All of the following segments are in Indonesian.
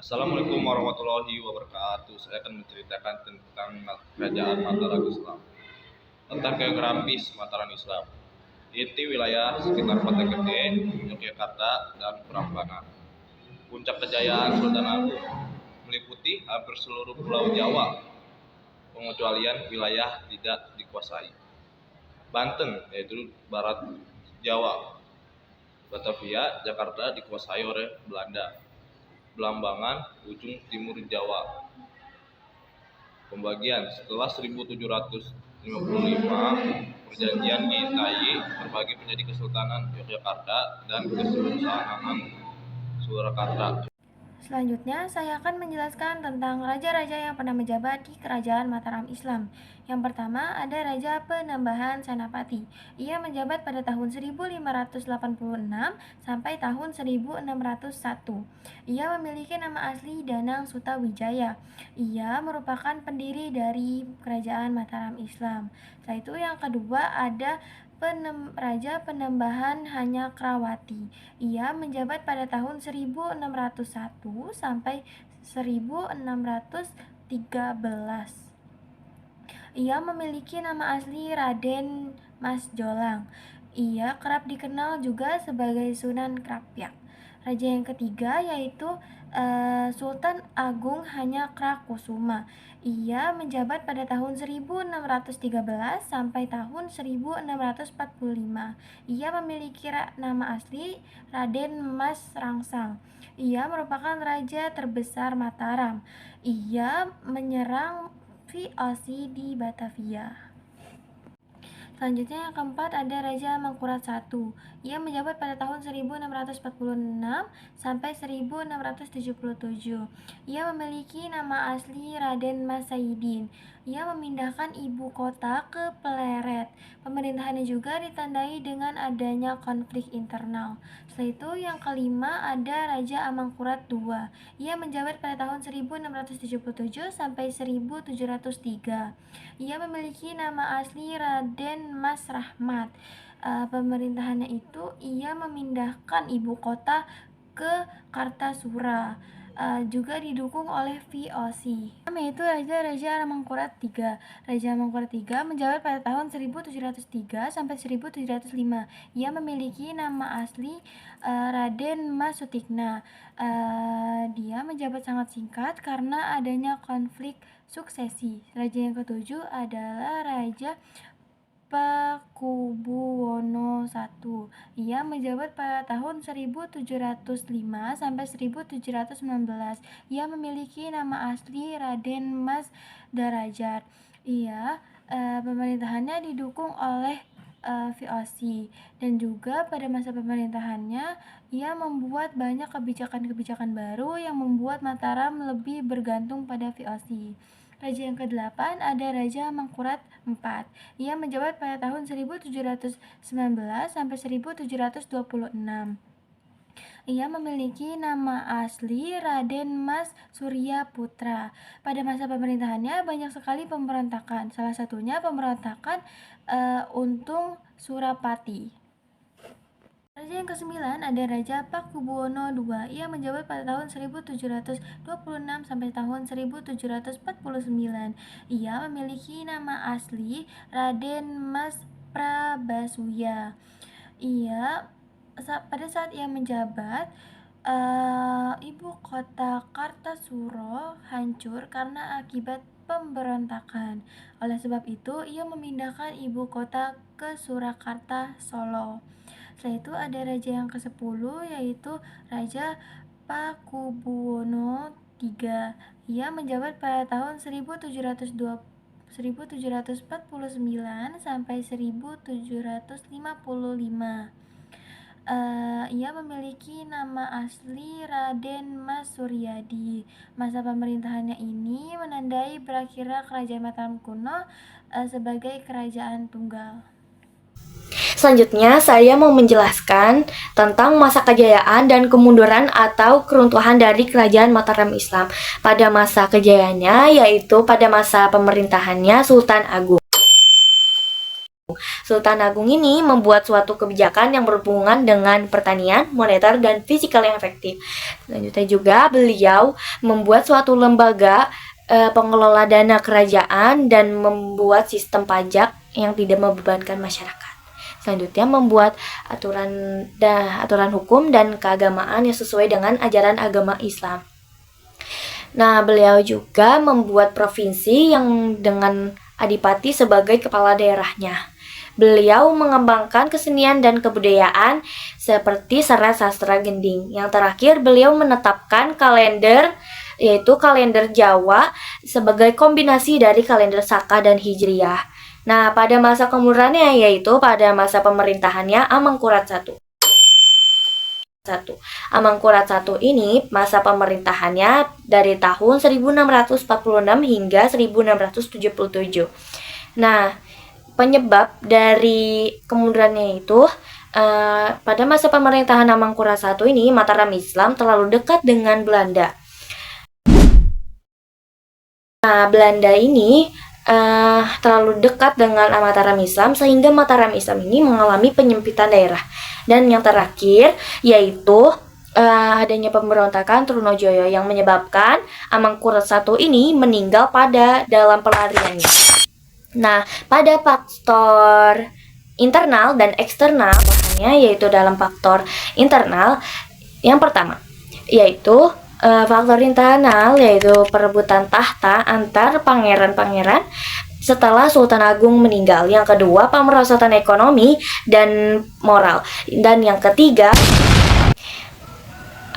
Assalamualaikum warahmatullahi wabarakatuh. Saya akan menceritakan tentang kerajaan Mataram Islam. Tentang geografis Mataram Islam. Itu wilayah sekitar Kota Gede, Yogyakarta, dan Prambanan. Puncak kejayaan Sultan Agung meliputi hampir seluruh Pulau Jawa, pengecualian wilayah tidak dikuasai. Banten, yaitu Barat Jawa, Batavia, Jakarta dikuasai oleh Belanda. Belambangan, ujung timur Jawa. Pembagian setelah 1755, perjanjian di Tai terbagi menjadi Kesultanan Yogyakarta dan Kesultanan Surakarta. Selanjutnya, saya akan menjelaskan tentang raja-raja yang pernah menjabat di Kerajaan Mataram Islam. Yang pertama, ada Raja Penambahan Senapati. Ia menjabat pada tahun 1586 sampai tahun 1601. Ia memiliki nama asli Danang Sutawijaya. Ia merupakan pendiri dari Kerajaan Mataram Islam. Setelah itu yang kedua ada Raja Penembahan Hanyakrawati. Ia menjabat pada tahun 1601 sampai 1613. Ia memiliki nama asli Raden Mas Jolang. Ia kerap dikenal juga sebagai Sunan Krapyak. Raja yang ketiga yaitu Sultan Agung Hanyakarakusuma. Ia menjabat pada tahun 1613 sampai tahun 1645. Ia memiliki nama asli Raden Mas Rangsang. Ia merupakan raja terbesar Mataram. Ia menyerang VOC di Batavia. Selanjutnya yang keempat ada Raja Mangkurat I. Ia menjabat pada tahun 1646 sampai 1677. Ia memiliki nama asli Raden Mas Saidin. Ia memindahkan ibu kota ke Pleret. Pemerintahannya juga ditandai dengan adanya konflik internal. Setelah itu yang kelima ada Raja Amangkurat II. Ia menjabat pada tahun 1677 sampai 1703. Ia memiliki nama asli Raden Mas Rahmat. Pemerintahannya itu ia memindahkan ibu kota ke Kartasura. Juga didukung oleh VOC, yaitu Raja Amangkurat III. Raja Amangkurat III menjabat pada tahun 1703 sampai 1705. Ia memiliki nama asli Raden Mas Sutikna. Dia menjabat sangat singkat karena adanya konflik suksesi. Raja yang ketujuh adalah Raja Pakubuwono I. Ia menjabat pada tahun 1705 sampai 1719. Ia memiliki nama asli Raden Mas Darajat. Ia pemerintahannya didukung oleh VOC dan juga pada masa pemerintahannya ia membuat banyak kebijakan-kebijakan baru yang membuat Mataram lebih bergantung pada VOC. Raja yang ke-8 ada Raja Mangkurat IV. Ia menjabat pada tahun 1719 sampai 1726. Ia memiliki nama asli Raden Mas Surya Putra. Pada masa pemerintahannya banyak sekali pemberontakan. Salah satunya pemberontakan Untung Surapati. Raja yang ke-9 ada Raja Pakubuwono II. Ia menjabat pada tahun 1726 sampai tahun 1749. Ia memiliki nama asli Raden Mas Prabasuya. Pada saat ia menjabat, ibu kota Kartasura hancur karena akibat pemberontakan. Oleh sebab itu, ia memindahkan ibu kota ke Surakarta, Solo. Setelah itu ada raja yang ke-10 yaitu Raja Pakubuwono III. Ia menjabat pada tahun 1749 sampai 1755. Ia memiliki nama asli Raden Mas Suryadi. Masa pemerintahannya ini menandai berakhirnya Kerajaan Mataram kuno sebagai kerajaan tunggal. Selanjutnya, saya mau menjelaskan tentang masa kejayaan dan kemunduran atau keruntuhan dari Kerajaan Mataram Islam. Pada masa kejayaannya, yaitu pada masa pemerintahannya Sultan Agung. Sultan Agung ini membuat suatu kebijakan yang berhubungan dengan pertanian, moneter, dan fiskal yang efektif. Selanjutnya juga beliau membuat suatu lembaga pengelola dana kerajaan dan membuat sistem pajak yang tidak membebankan masyarakat. Selanjutnya membuat aturan hukum dan keagamaan yang sesuai dengan ajaran agama Islam. Nah, beliau juga membuat provinsi yang dengan adipati sebagai kepala daerahnya. Beliau mengembangkan kesenian dan kebudayaan seperti serat sastra gending. Yang terakhir, beliau menetapkan kalender, yaitu kalender Jawa sebagai kombinasi dari kalender Saka dan Hijriyah. Nah, pada masa kemudiannya, yaitu pada masa pemerintahannya Amangkurat I. Amangkurat I ini masa pemerintahannya dari tahun 1646 hingga 1677. Nah, penyebab dari kemundurannya itu pada masa pemerintahan Amangkurat I ini Mataram Islam terlalu dekat dengan Belanda. Nah, Belanda ini terlalu dekat dengan Mataram Islam sehingga Mataram Islam ini mengalami penyempitan daerah. Dan yang terakhir yaitu adanya pemberontakan Trunojoyo yang menyebabkan Amangkurat I ini meninggal dalam pelariannya. Nah, pada faktor internal dan eksternal, makanya yaitu dalam faktor internal yang pertama yaitu faktor internal yaitu perebutan tahta antar pangeran-pangeran setelah Sultan Agung meninggal. Yang kedua, pemerosotan ekonomi dan moral. Dan yang ketiga,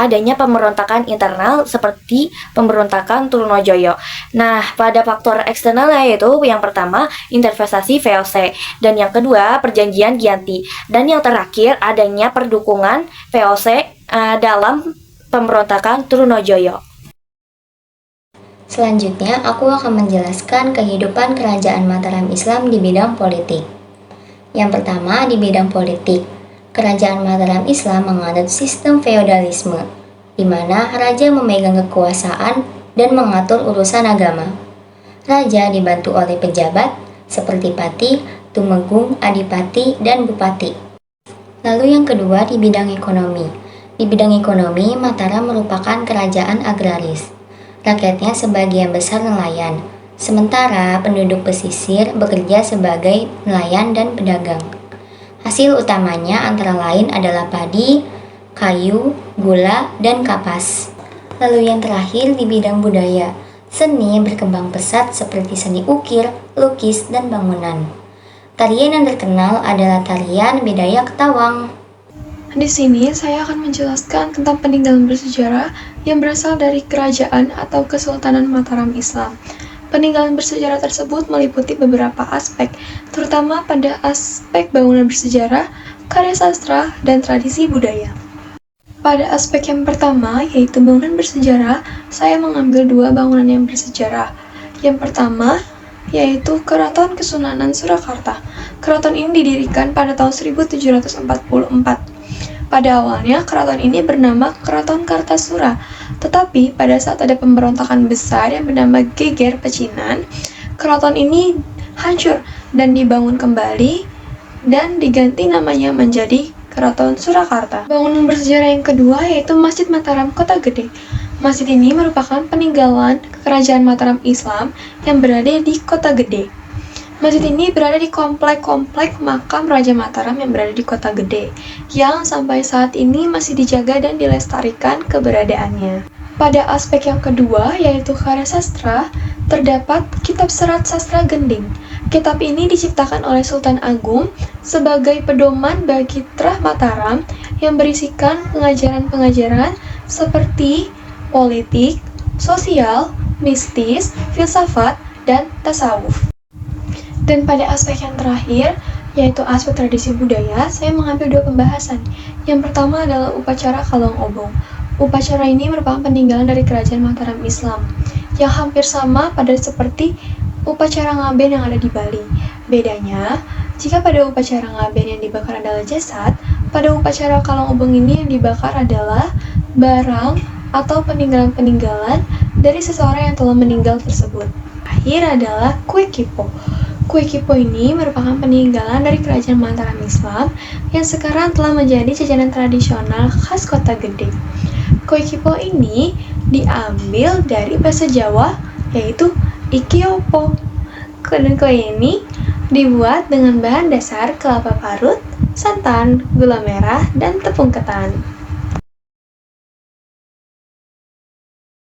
adanya pemberontakan internal seperti pemberontakan Trunojoyo. Nah, pada faktor eksternal yaitu yang pertama, intervestasi VOC. Dan yang kedua, perjanjian Giyanti. Dan yang terakhir, adanya perdukungan VOC dalam pemberontakan Trunojoyo. Selanjutnya, aku akan menjelaskan kehidupan kerajaan Mataram Islam di bidang politik. Yang pertama, di bidang politik, kerajaan Mataram Islam menganut sistem feodalisme, di mana raja memegang kekuasaan dan mengatur urusan agama. Raja dibantu oleh pejabat seperti pati, tumenggung, adipati, dan bupati. Lalu yang kedua, di bidang ekonomi. Di bidang ekonomi, Mataram merupakan kerajaan agraris. Rakyatnya sebagian besar nelayan, sementara penduduk pesisir bekerja sebagai nelayan dan pedagang. Hasil utamanya antara lain adalah padi, kayu, gula, dan kapas. Lalu yang terakhir di bidang budaya, seni berkembang pesat seperti seni ukir, lukis, dan bangunan. Tarian yang terkenal adalah tarian Bidaya Ketawang. Di sini saya akan menjelaskan tentang peninggalan bersejarah yang berasal dari kerajaan atau Kesultanan Mataram Islam. Peninggalan bersejarah tersebut meliputi beberapa aspek, terutama pada aspek bangunan bersejarah, karya sastra, dan tradisi budaya. Pada aspek yang pertama, yaitu bangunan bersejarah, saya mengambil dua bangunan yang bersejarah. Yang pertama, yaitu Keraton Kesunanan Surakarta. Keraton ini didirikan pada tahun 1744. Pada awalnya, keraton ini bernama Keraton Kartasura, tetapi pada saat ada pemberontakan besar yang bernama Geger Pecinan, keraton ini hancur dan dibangun kembali dan diganti namanya menjadi Keraton Surakarta. Bangunan bersejarah yang kedua yaitu Masjid Mataram Kota Gede. Masjid ini merupakan peninggalan kerajaan Mataram Islam yang berada di Kota Gede. Masjid ini berada di komplek makam Raja Mataram yang berada di Kota Gede, yang sampai saat ini masih dijaga dan dilestarikan keberadaannya. Pada aspek yang kedua, yaitu karya sastra, terdapat kitab serat sastra gending. Kitab ini diciptakan oleh Sultan Agung sebagai pedoman bagi Trah Mataram yang berisikan pengajaran-pengajaran seperti politik, sosial, mistis, filsafat, dan tasawuf. Dan pada aspek yang terakhir, yaitu aspek tradisi budaya, saya mengambil dua pembahasan. Yang pertama adalah upacara Kalong Obong. Upacara ini merupakan peninggalan dari kerajaan Mataram Islam, yang hampir sama seperti upacara ngaben yang ada di Bali. Bedanya, jika pada upacara ngaben yang dibakar adalah jasad, pada upacara Kalong Obong ini yang dibakar adalah barang atau peninggalan-peninggalan dari seseorang yang telah meninggal tersebut. Akhir adalah kue kipo. Kue kipo ini merupakan peninggalan dari kerajaan Mataram Islam yang sekarang telah menjadi jajanan tradisional khas Kota Gede. Kue kipo ini diambil dari bahasa Jawa, yaitu ikiopo. Dan kue ini dibuat dengan bahan dasar kelapa parut, santan, gula merah, dan tepung ketan.